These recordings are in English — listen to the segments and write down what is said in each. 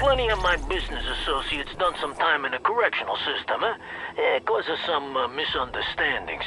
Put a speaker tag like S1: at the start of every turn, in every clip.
S1: Plenty of my business associates done some time in the correctional system, huh? Cause of some misunderstandings.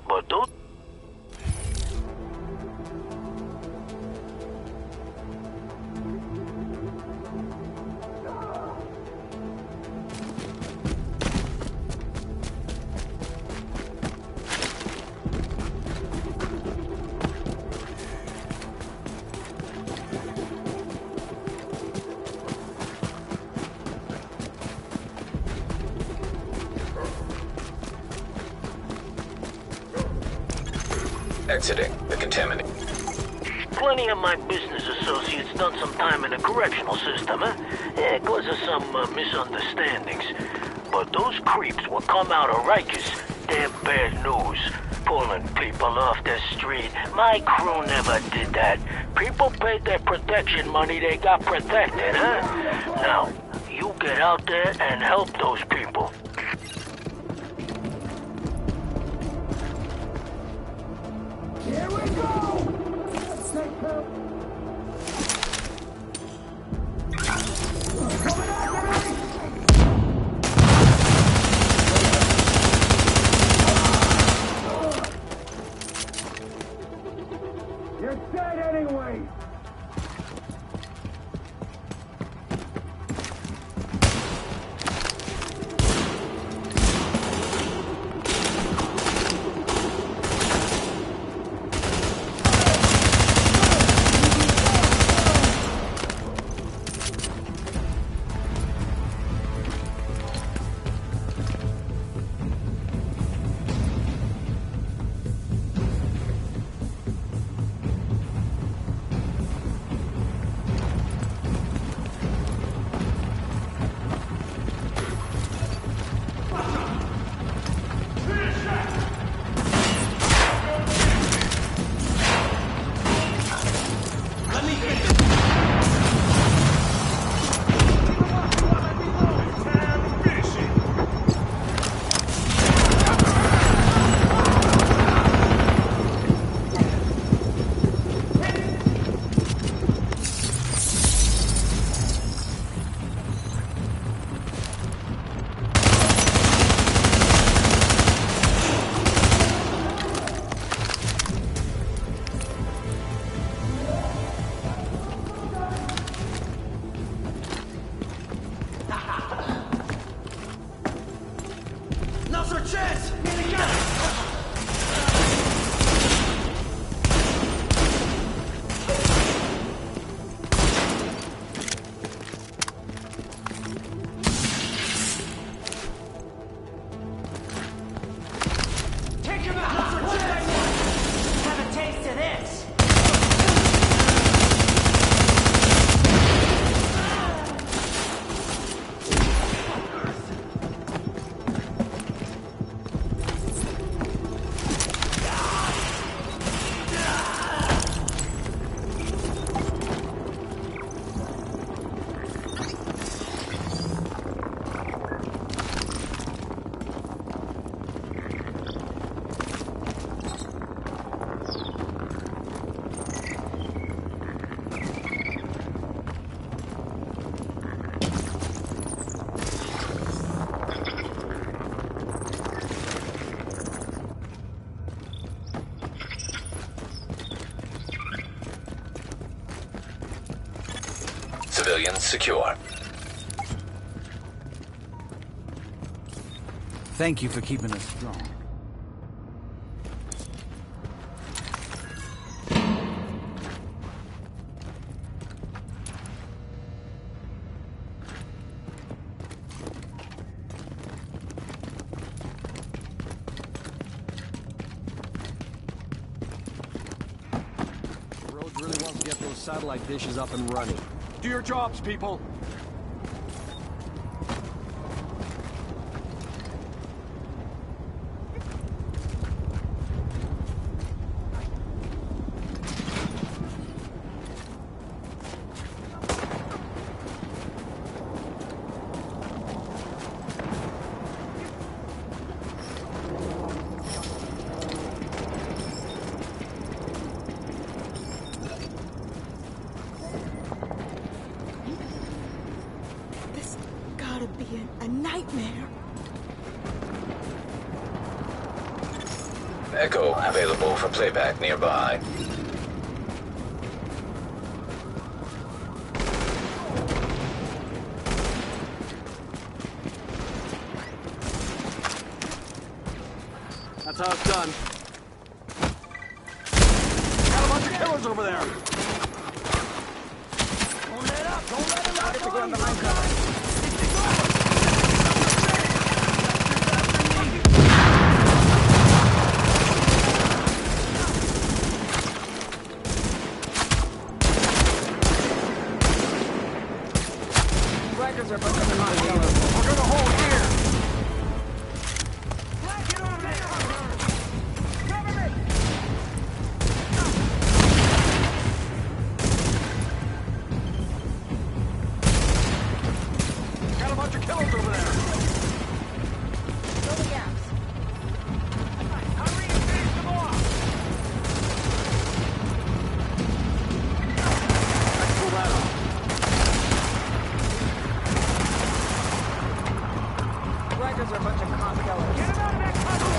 S1: But those...
S2: Exiting the contaminant.
S1: Plenty of my business associates done some time in the correctional system, huh? Cause of some misunderstandings. But those creeps will come out of Rikers. They're bad news. Pulling people off the street. My crew never did that. People paid their protection money, they got protected, huh? Now, you get out there and help those people.
S3: Here we go! You're dead anyway!
S2: Civilians secure.
S4: Thank you for keeping us strong.
S5: The Rhodes really wants to get those satellite dishes up and running. Do your jobs, people!
S6: nightmare.
S2: Echo available for playback nearby.
S5: That's how it's done. Got a bunch of killers over there.
S3: Don't let up! Don't let him out!
S6: Get the ground behind cover. Rikers are bunch of behind cover.
S5: We're gonna hold here.
S3: Get over there! Cover me!
S5: Got a bunch of killers over there.
S6: Fill the gaps.
S3: Hurry and finish them off!
S5: Let's pull that off.
S6: Rikers are a bunch of cop killers.
S3: Get him out of that cover!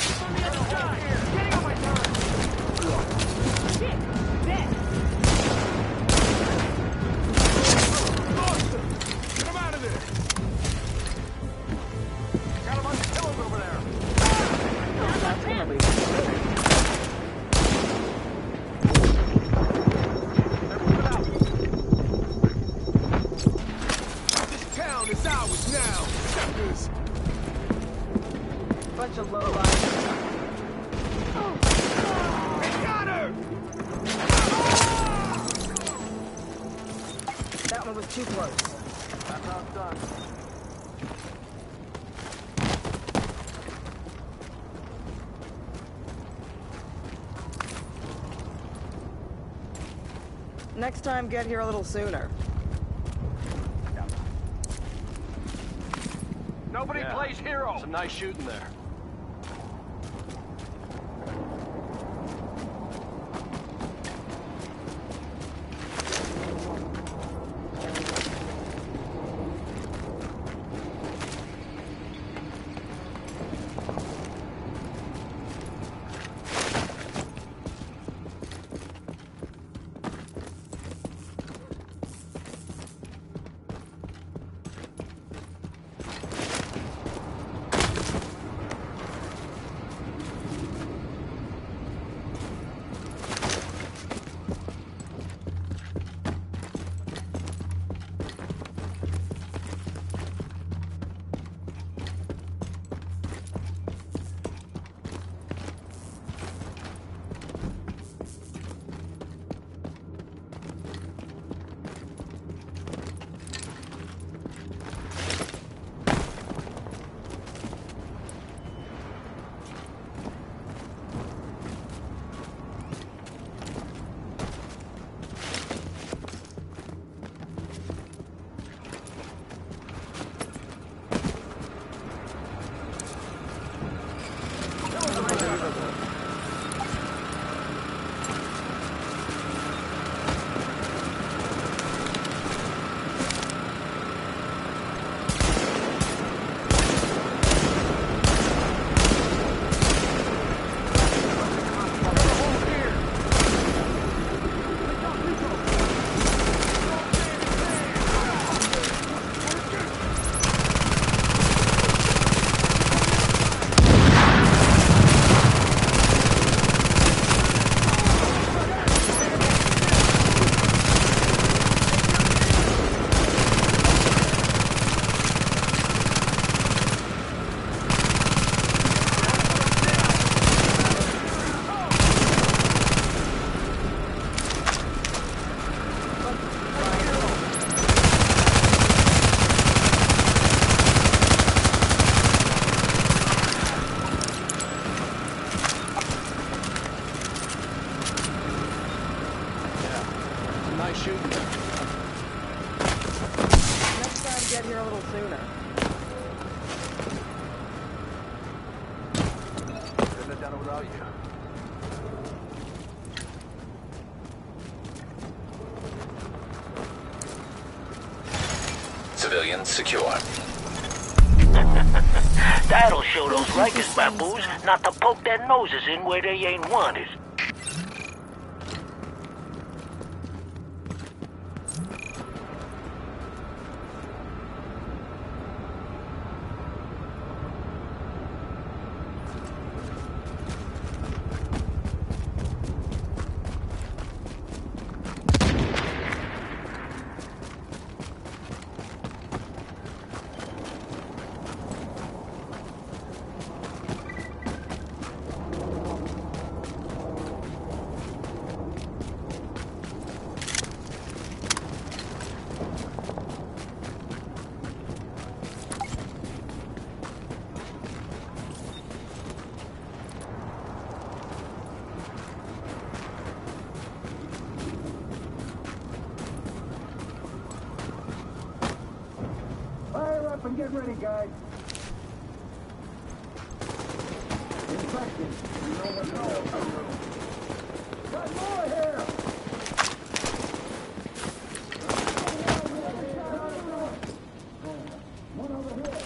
S3: He's on the other side! Getting on my turn! Shit! Dead!
S5: Lost him. Get him out of there. Got a bunch of killers over there.
S6: That's gonna leave.
S5: They're moving out. This town is ours now. Stop this.
S6: Bunch of low lives.
S3: Got her!
S6: That one was too close.
S5: That's how it's done.
S6: Next time, get here a little sooner.
S5: Nobody plays hero. Some nice shooting there.
S6: get here a little sooner.
S5: Couldn't have done it without you.
S2: Civilians secure.
S1: That'll show those Rikers baboons not to poke their noses in where they ain't wanted.
S7: And get ready, guys. Infected. You know what else. Got more here. One over here.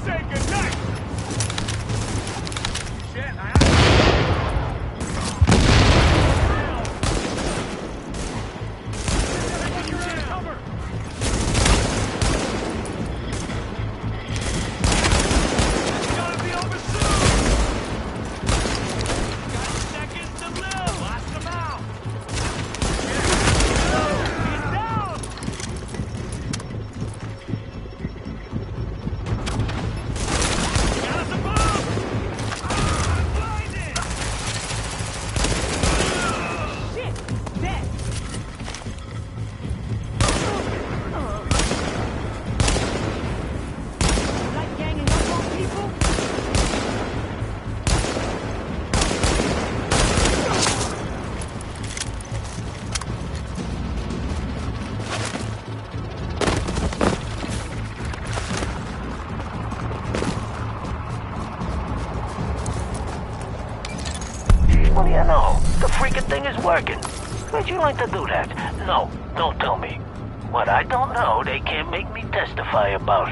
S3: say goodnight! Shit, cover! It's gonna be over soon! Got seconds to live! Blast them out! He's down! Got us above! I'm blinded! Shit! Dead! Like ganging up on people?
S1: What do you know? The freaking thing is working. Would you like to do that? No, don't tell me. What I don't know, they can't make me testify about.